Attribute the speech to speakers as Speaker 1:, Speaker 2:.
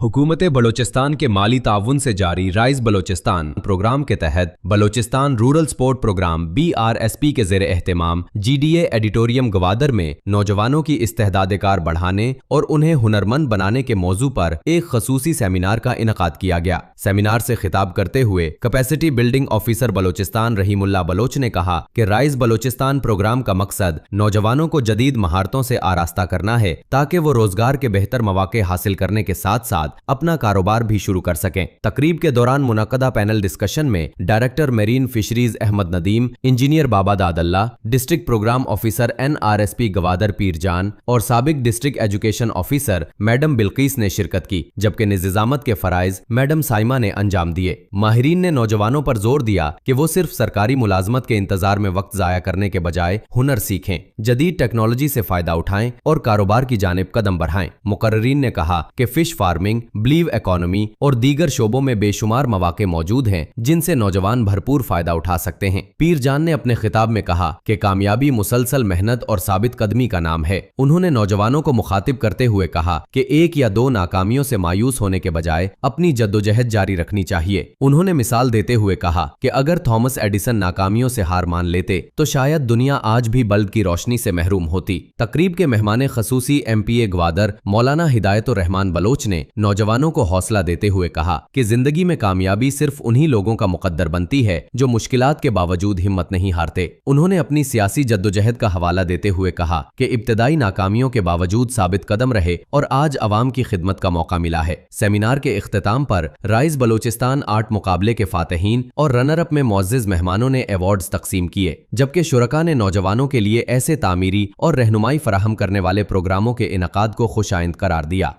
Speaker 1: हुकूमत बलोचिस्तान के माली ताउन से जारी राइज बलोचिस्तान प्रोग्राम के तहत Balochistan rural support program BRSP के ज़ेर एहतमाम GDA एडिटोरियम गवादर में नौजवानों की इस्तेहदाद-ए-कार बढ़ाने और उन्हें हुनरमंद बनाने के मौजू पर एक खसूसी सेमिनार का इनकाद किया गया। सेमिनार से खिताब करते हुए capacity building officer Balochistan Rahimullah Baloch ने कहा कि राइज बलोचिस्तान प्रोग्राम का मकसद नौजवानों को जदीद महारतों से आरास्ता करना है ताकि वो रोजगार के बेहतर मौके हासिल करने के साथ साथ अपना कारोबार भी शुरू कर सकें। तकरीब के दौरान मुनक्कदा पैनल डिस्कशन में director marine fisheries Ahmed Nadeem, engineer Baba Dadalla, district program officer NRSP Gwadar Pirjan और साबिक district education officer madam Bilquis ने शिरकत की, जबकि निज़ामत के फराइज मैडम साइमा ने अंजाम दिए। माहिरीन ने नौजवानों पर जोर दिया कि वो सिर्फ सरकारी मुलाजमत के इंतजार में वक्त जाया करने के बजाय हुनर सीखें, जदीद टेक्नोलॉजी से फायदा उठाएं और कारोबार की जानिब कदम बढ़ाएं। मुकर्रिरीन ने कहा कि फिश फार्मिंग, ब्लीव इकोनॉमी और दीगर शोबों में बेशुमार मौके मौजूद हैं जिनसे नौजवान भरपूर फायदा उठा सकते हैं। पीरजान ने अपने खिताब में कहा कि कामयाबी मुसलसल मेहनत और साबित कदमी का नाम है। उन्होंने नौजवानों को मुखातिब करते हुए कहा कि एक या दो नाकामियों से मायूस होने के बजाय अपनी जद्दोजहद जारी रखनी चाहिए। उन्होंने मिसाल देते हुए कहा कि अगर थॉमस एडिसन नाकामियों से हार मान लेते तो शायद दुनिया आज भी बल्ब की रोशनी से महरूम होती। तकरीब के मेहमान खसूसी MPA ग्वादर मौलाना हिदायतुर रहमान बलोच ने नौजवानों को हौसला देते हुए कहा कि जिंदगी में कामयाबी सिर्फ उन्हीं लोगों का मुकद्दर बनती है जो मुश्किलात के बावजूद हिम्मत नहीं हारते। उन्होंने अपनी सियासी जद्दोजहद का हवाला देते हुए कहा कि इब्तदाई नाकामियों के बावजूद साबित कदम रहे और आज अवाम की खिदमत का मौका मिला है। सेमिनार के इख्तिताम पर राइज बलोचिस्तान आर्ट मुकाबले के फातहीन और रनर अप में मुअज़्ज़िज़ मेहमानों ने अवार्ड्स तकसीम किए, जबकि शुरका ने नौजवानों के लिए ऐसे तामीरी और रहनुमाई फराहम करने वाले प्रोग्रामों के इनकाद को खुश आइंद करार दिया।